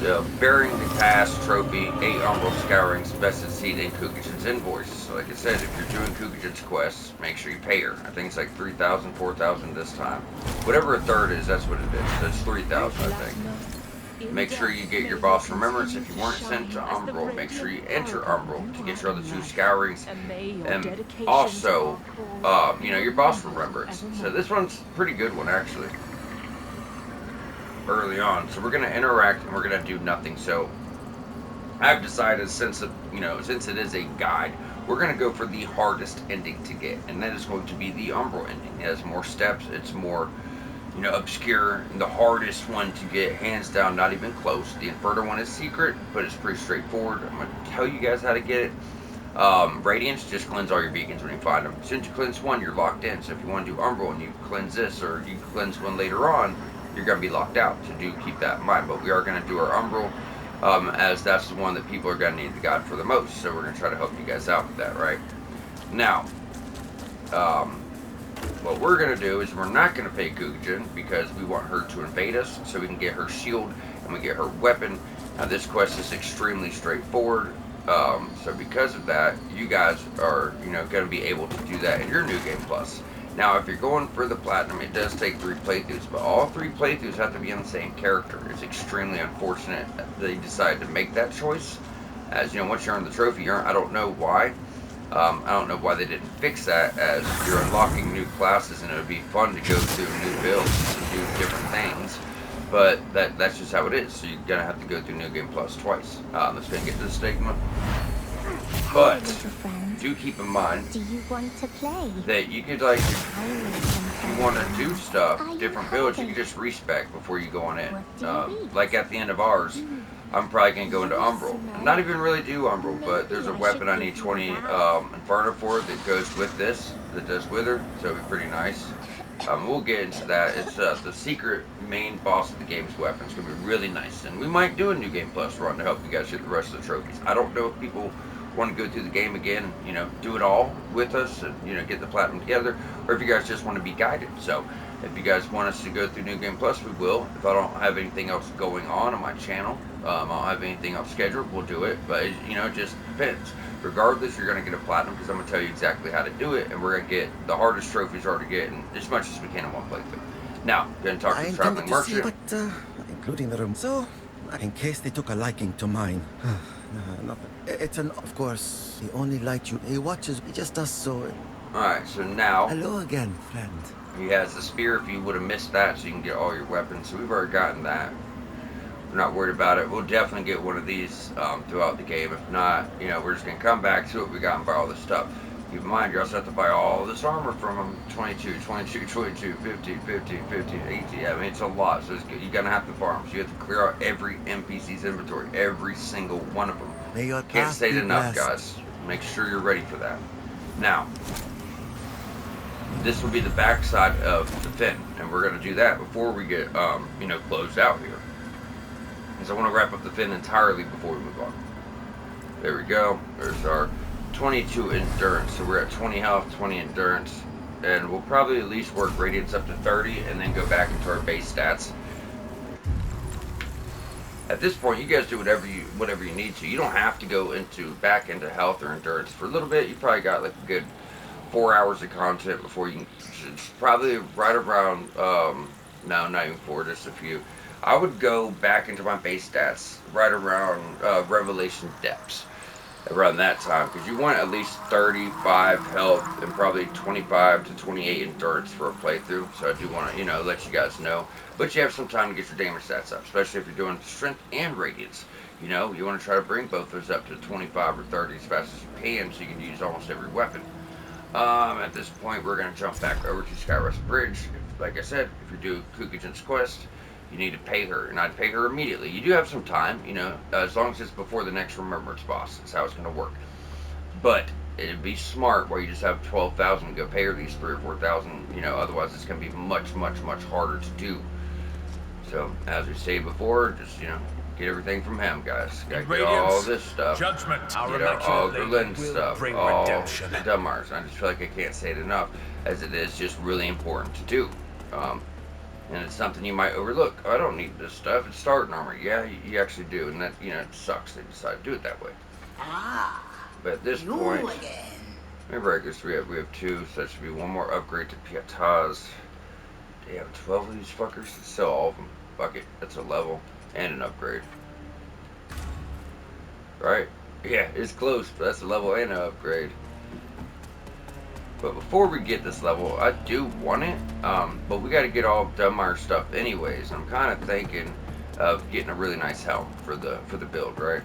The Bearing the Task Trophy, 8 Umbral Scourings, Vested Seed, and Kukugen's Invoice. So like I said, if you're doing Kukugen's quests, make sure you pay her. I think it's like 3,000, 4,000 this time. Whatever a third is, that's what it is. That's 3,000, I think. Make sure you get your boss remembrance. If you weren't sent to Umbral, make sure you enter Umbral to get your other 2 Scourings. And also, your boss remembrance. So this one's a pretty good one, actually. Early on, so we're going to interact and we're going to do nothing. So I've decided, since it is a guide, we're going to go for the hardest ending to get, and that is going to be the Umbral ending. It has more steps, it's more obscure, and the hardest one to get, hands down, not even close. The Inferno one is secret, but it's pretty straightforward. I'm going to tell you guys how to get it. Radiance, just cleanse all your beacons when you find them. As soon as you cleanse one, you're locked in. So if you want to do Umbral and you cleanse this, or you cleanse one later on, you're going to be locked out, so do keep that in mind. But we are going to do our Umbral, as that's the one that people are going to need the guide for the most. So we're going to try to help you guys out with that, right? Now, what we're going to do is we're not going to pay Kukugen because we want her to invade us so we can get her shield and we get her weapon. Now, this quest is extremely straightforward. So because of that, you guys are, going to be able to do that in your New Game Plus. Now, if you're going for the Platinum, it does take 3 playthroughs, but all 3 playthroughs have to be on the same character. It's extremely unfortunate that they decided to make that choice. As, once you earn the trophy, I don't know why. I don't know why they didn't fix that, as you're unlocking new classes and it would be fun to go through new builds and do different things. But that's just how it is, so you're going to have to go through New Game Plus twice. Let's go and get to the stigma. But do keep in mind that you could, like, if you want to do stuff, different builds, you can just respec before you go on in. Like at the end of ours, I'm probably going to go into Umbral. Not even really do Umbral, but there's a weapon I need 20 Inferno for that goes with this, that does Wither, so it'll be pretty nice. We'll get into that. It's the secret main boss of the game's weapon. It's going to be really nice. And we might do a New Game Plus run to help you guys get the rest of the trophies. I don't know if people want to go through the game again, do it all with us and, get the Platinum together, or if you guys just want to be guided. So If you guys want us to go through New Game Plus, we will. If I don't have anything else going on my channel, I don't have anything else scheduled, we'll do it. But, you know, it just depends. Regardless, you're going to get a platinum because I'm going to tell you exactly how to do it. And we're going to get the hardest trophies are to get and as much as we can in one playthrough. Now, going to talk to the traveling merchant. Including the room. So, in case they took a liking to mine. Nothing. It's of course, the only light he watches, he just does so. Alright, so now. Hello again, friend. He has the spear if you would have missed that, so you can get all your weapons. So we've already gotten that. We're not worried about it. We'll definitely get one of these throughout the game. If not, you know, we're just going to come back to it. We got and buy all this stuff. Keep in mind, you also have to buy all this armor from them. 22, 22, 22, 15, 15, 15, 18. I mean, it's a lot. So you're going to have to farm. So you have to clear out every NPC's inventory. Every single one of them. Can't say it enough, guys. Make sure you're ready for that. Now, this will be the backside of the fin, and we're going to do that before we get, you know, closed out here. Because I want to wrap up the fin entirely before we move on. There we go. There's our 22 endurance. So we're at 20 health, 20 endurance, and we'll probably at least work radiance up to 30, and then go back into our base stats. At this point, you guys do whatever you need to. You don't have to go back into health or endurance for a little bit. You probably got like a good 4 hours of content before you can. It's probably right around no, not even 4, just a few. I would go back into my base stats right around Revelation Depths, around that time, because you want at least 35 health and probably 25 to 28 endurance for a playthrough. So I do want to, you know, let you guys know. But you have some time to get your damage stats up, especially if you're doing strength and radiance. You know, you want to try to bring both those up to 25 or 30 as fast as you can, so you can use almost every weapon. At this point, we're going to jump back over to Skyrest Bridge. Like I said, if you do Kukujen's quest, you need to pay her, and I'd pay her immediately. You do have some time, you know, as long as it's before the next Remembrance boss. That's how it's going to work. But it'd be smart where you just have 12,000 to go pay her these 3,000 or 4,000, you know, otherwise it's going to be much, much, much harder to do. So, as we stated before, just, you know, get everything from him, guys. Gotta get all this stuff. Judgment. Get all the Lynn stuff. All the Dummars. I just feel like I can't say it enough, as it is just really important to do. And it's something you might overlook. I don't need this stuff. It's starting armor. Yeah, you actually do, and that, you know, it sucks. They decide to do it that way. But at this point, remember, I guess we have 2, so that should be one more upgrade to Pietaz. They have 12 of these fuckers. Let's sell all of them. Fuck it. That's a level and an upgrade. Right? Yeah, it's close, but that's a level and an upgrade. But before we get this level, I do want it, but we got to get all Dunmire stuff anyways. I'm kind of thinking of getting a really nice helm for the build, right?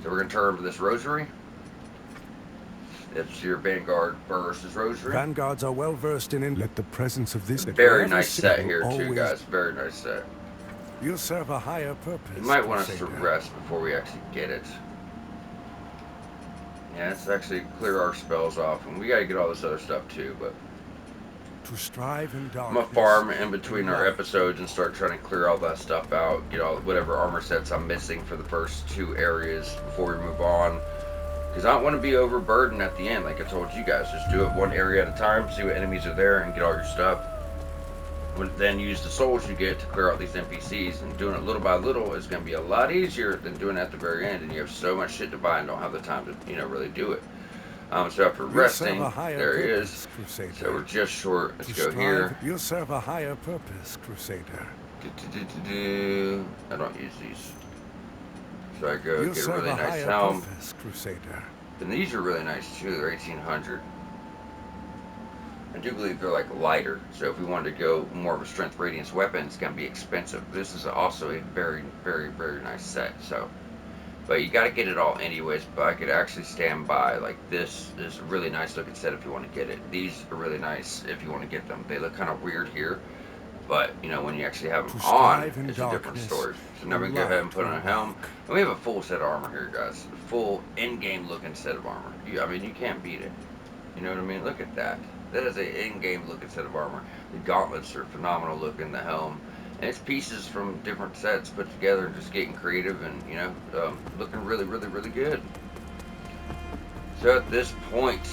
So we're gonna turn to this rosary. It's your Vanguard versus rosary. Vanguards are well versed in let the presence of this. Very nice set here too, guys. Very nice set. You'll serve a higher purpose. You might want us to rest before we actually get it. Yeah, let's actually clear our spells off, and we gotta get all this other stuff too, but to strive in darkness, I'm gonna farm in between our episodes and start trying to clear all that stuff out, get all whatever armor sets I'm missing for the first 2 areas before we move on. Because I don't want to be overburdened at the end, like I told you guys. Just do it one area at a time, see what enemies are there, and get all your stuff. Then use the souls you get to clear out these NPCs, and doing it little by little is going to be a lot easier than doing it at the very end, and you have so much shit to buy and don't have the time to, you know, really do it. So after resting, there he is. Crusader. So we're just short. Let's go here. You'll serve a higher purpose, Crusader. I don't use these. So I go You'll get a really nice helm. Purpose, Crusader. And these are really nice too. They're 1800. I do believe they're like lighter, so if we wanted to go more of a strength radiance weapon, it's going to be expensive. This is also a very, very, very nice set. So, but you got to get it all anyways. But I could actually stand by. Like, this is a really nice looking set if you want to get it. These are really nice if you want to get them. They look kind of weird here, but you know, when you actually have them on, it's a different story. So now we can go ahead and put on a helm, and we have a full set of armor here, guys. A full in-game looking set of armor. I mean, you can't beat it. You know what I mean? Look at that. That is an in-game looking set of armor. The gauntlets are phenomenal looking, the helm. And it's pieces from different sets put together and just getting creative and, you know, looking really, really, really good. So at this point,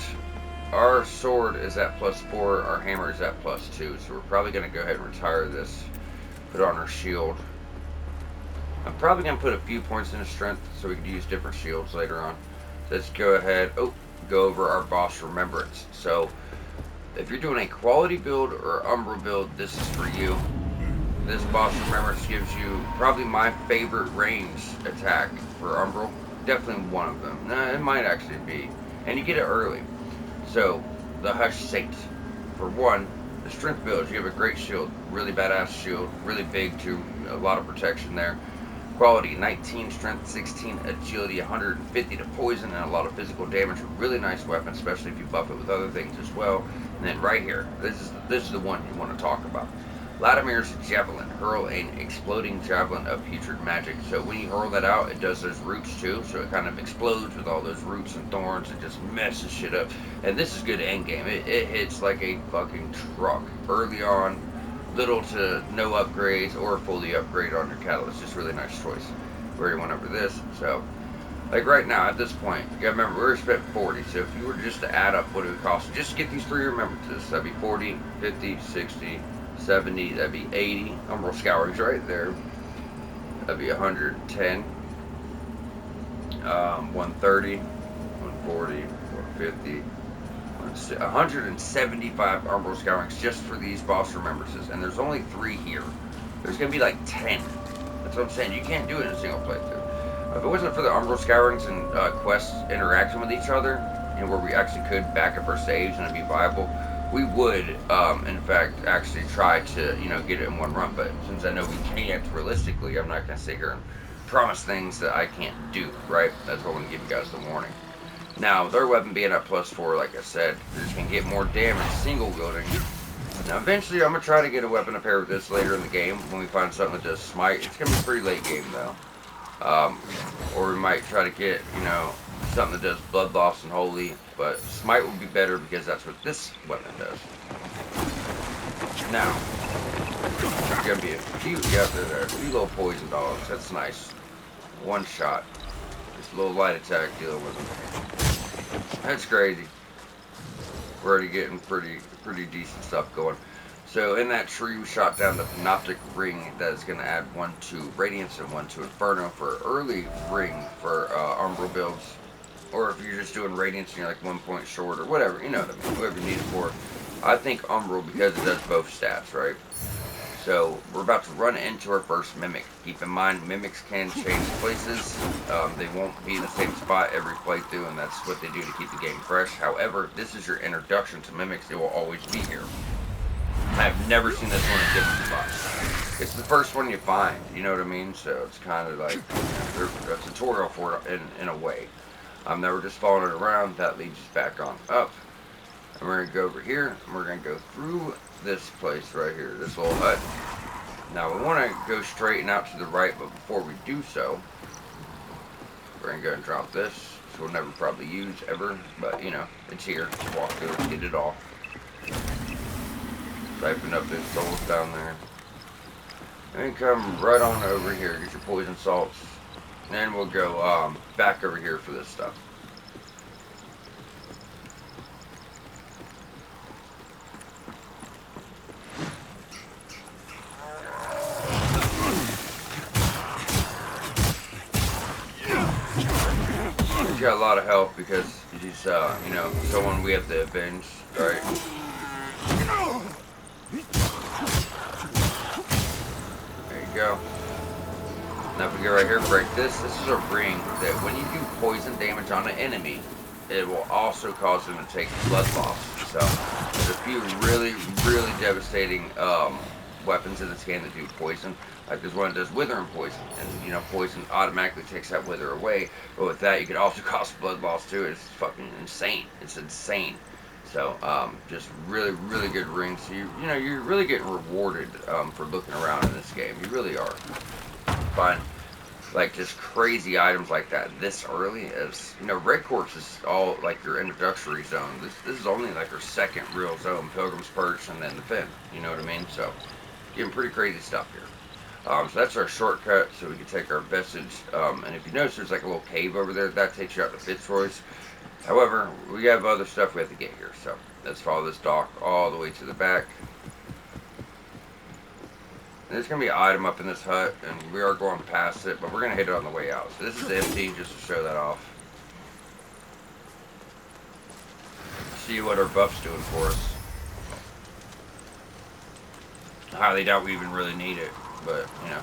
our sword is at +4, our hammer is at +2, so we're probably going to go ahead and retire this, put on our shield. I'm probably going to put a few points into strength so we can use different shields later on. Let's go ahead, go over our boss remembrance. So, if you're doing a quality build or umbral build, this is for you. This boss remembrance gives you probably my favorite ranged attack for umbral. Definitely one of them. It might actually be. And you get it early. So, the Hush Saint. For one, the strength builds, you have a great shield. Really badass shield. Really big too. A lot of protection there. Quality, 19, strength 16, agility 150 to poison, and a lot of physical damage. A really nice weapon, especially if you buff it with other things as well. And then right here, this is the one you want to talk about. Latimer's Javelin. Hurl an exploding javelin of putrid magic. So when you hurl that out, it does those roots too. So it kind of explodes with all those roots and thorns and just messes shit up. And this is good end game. It hits like a fucking truck. Early on, little to no upgrades or fully upgrade on your catalyst. Just really nice choice. We already went over this. So, like right now at this point, you gotta remember we're spent 40. So if you were just to add up what it would cost, just to get these 3 remembrances, that'd be 40, 50, 60, 70, that'd be 80. Umbral Scourings right there. That'd be 110. 130, 140, 150. 175 Umbral Scourings just for these boss remembrances, and there's only 3 here. There's gonna be like 10. That's what I'm saying. You can't do it in a single playthrough. If it wasn't for the Umbral Scourings and quests interacting with each other, and where we actually could back up our saves and it'd be viable, we would, in fact, actually try to, get it in one run. But since I know we can't realistically, I'm not gonna sit here and promise things that I can't do. Right? That's what I want to give you guys the warning. Now, with our weapon being at +4, like I said, you're just going to get more damage single wielding. Now, eventually, I'm going to try to get a weapon to pair with this later in the game when we find something that does smite. It's going to be pretty late game, though. Or we might try to get, something that does blood loss and holy. But smite would be better because that's what this weapon does. Now, there's going to be a few, there are a few little poison dogs. That's nice. One shot. Just a little light attack dealing with them. That's crazy. We're already getting pretty decent stuff going. So in that tree, we shot down the Panoptic Ring that is going to add 1 to Radiance and 1 to Inferno for early ring for Umbral builds. Or if you're just doing Radiance and you're like 1 point short or whatever, you know what I mean, whatever you need it for. I think Umbral because it does both stats, right? So we're about to run into our first Mimic. Keep in mind, Mimics can change places. They won't be in the same spot every playthrough, and that's what they do to keep the game fresh. However, this is your introduction to Mimics. They will always be here. I've never seen this one in different spots. It's the first one you find, you know what I mean? So it's kind of like a tutorial for it in a way. Now we're just following it around. That leads us back on up. And we're going to go over here, and we're going to go through this place right here, this little hut. Now we want to go straight and out to the right, but before we do so, we're going to go and drop this, which we'll never probably use ever, but it's here. Just walk through it, get it all. Siphon up those souls down there. And come right on over here, get your poison salts. And we'll go back over here for this stuff. He's got a lot of health because he's, someone we have to avenge, right? There you go. Now if we go right here, break this. This is a ring that when you do poison damage on an enemy, it will also cause them to take blood loss. So there's a few really devastating weapons in this game that do poison. Like there's one that does wither and poison, and poison automatically takes that wither away. But with that, you could also cause blood loss too. It's fucking insane. It's insane. So just really good rings. So you're really getting rewarded for looking around in this game. You really are. Find like just crazy items like that this early, as Red Quartz is all like your introductory zone. This is only like our second real zone, Pilgrim's Perch and then the Fen. You know what I mean? So getting pretty crazy stuff here. So that's our shortcut, so we can take our vestige. And if you notice, there's like a little cave over there that takes you out to Fitzroy's. However, we have other stuff we have to get here, so let's follow this dock all the way to the back. There's going to be an item up in this hut, and we are going past it, but we're going to hit it on the way out. So this is empty, just to show that off. See what our buff's doing for us. I highly doubt we even really need it, but, you know.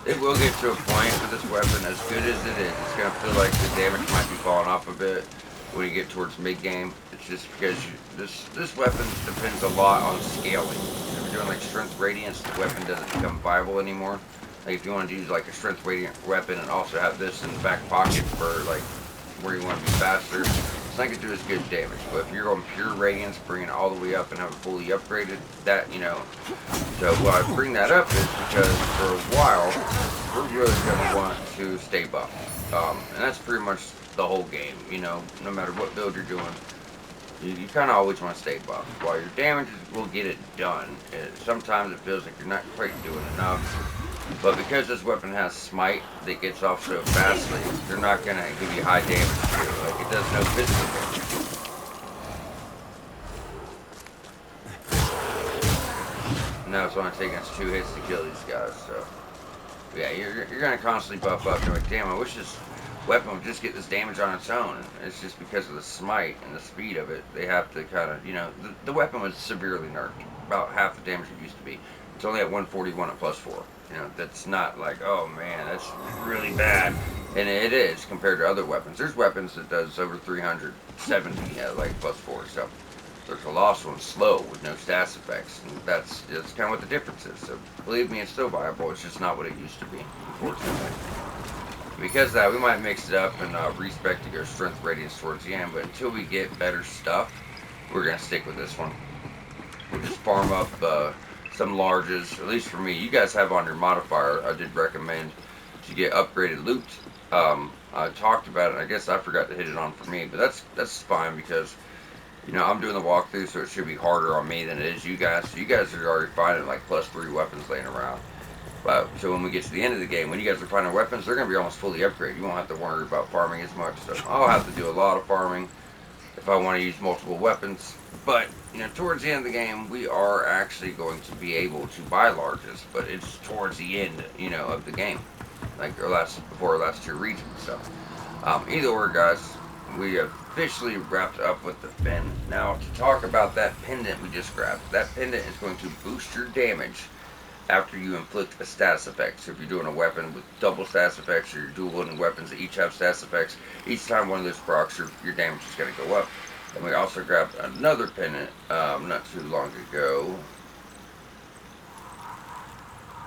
It will get to a point with this weapon, as good as it is, it's going to feel like the damage might be falling off a bit when you get towards mid-game. It's just because this weapon depends a lot on scaling. If you're doing like strength radiance, the weapon doesn't become viable anymore. Like if you want to use like a strength radiant weapon and also have this in the back pocket for like where you want to be faster, it's not going to do as good damage. But if you're going pure radiance, bring it all the way up and have it fully upgraded, that, you know. So why I bring that up is because for a while, we're really going to want to stay buffed. And that's pretty much the whole game, you know, no matter what build you're doing. You kind of always want to stay buffed. While your damage will get it done, sometimes it feels like you're not quite doing enough. But because this weapon has smite that gets off so fastly, they're not going to give you high damage too. Like, it does no physical damage. Now it's only taking us 2 hits to kill these guys, so. Yeah, you're going to constantly buff up. You're like, damn, I wish this weapon would just get this damage on its own. And it's just because of the smite and the speed of it, they have to kind of, you know, the weapon was severely nerfed. About half the damage it used to be. It's only at 141 at +4. You know, that's not like, oh man, that's really bad. And it is compared to other weapons. There's weapons that does over 370 at like +4. So there's a lost one slow with no stats effects. And that's kind of what the difference is. So believe me, it's still viable. It's just not what it used to be, unfortunately. Because of that, we might mix it up and respec to go strength radiance towards the end. But until we get better stuff, we're going to stick with this one. We'll just farm up some larges, at least for me. You guys have on your modifier, I did recommend to get upgraded loot. I talked about it, I guess I forgot to hit it on for me, but that's fine because, you know, I'm doing the walkthrough, so it should be harder on me than it is you guys. So you guys are already finding like +3 weapons laying around. So when we get to the end of the game, when you guys are finding weapons, they're going to be almost fully upgraded. You won't have to worry about farming as much. So I'll have to do a lot of farming if I want to use multiple weapons. But, you know, towards the end of the game, we are actually going to be able to buy larges. But it's towards the end, you know, of the game. Like before our last 2 regions. So either way, guys, we officially wrapped up with the fin. Now, to talk about that pendant we just grabbed. That pendant is going to boost your damage after you inflict a status effect. So if you're doing a weapon with double status effects, or you're dual wielding weapons that each have status effects, each time one of those procs, your damage is going to go up. And we also grabbed another pendant not too long ago.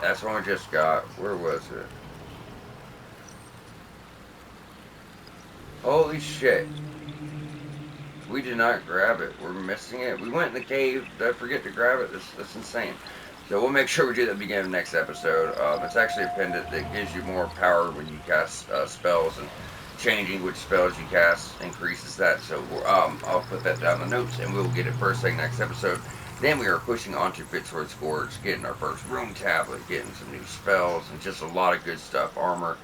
That's one we just got. Where was it? Holy shit. We did not grab it. We're missing it. We went in the cave. Did I forget to grab it? That's insane. So we'll make sure we do that at the beginning of the next episode. It's actually a pendant that gives you more power when you cast spells, and changing which spells you cast increases that. So I'll put that down in the notes, and we'll get it first thing next episode. Then we are pushing on to Fitzroy's Forge, getting our first rune tablet, getting some new spells, and just a lot of good stuff. Armor.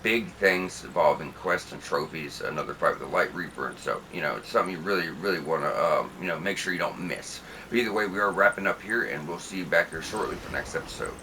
Big things involving quests and trophies, another fight with the Light Reaper, and so, you know, it's something you really, really want to, you know, make sure you don't miss. But either way, we are wrapping up here, and we'll see you back here shortly for the next episode.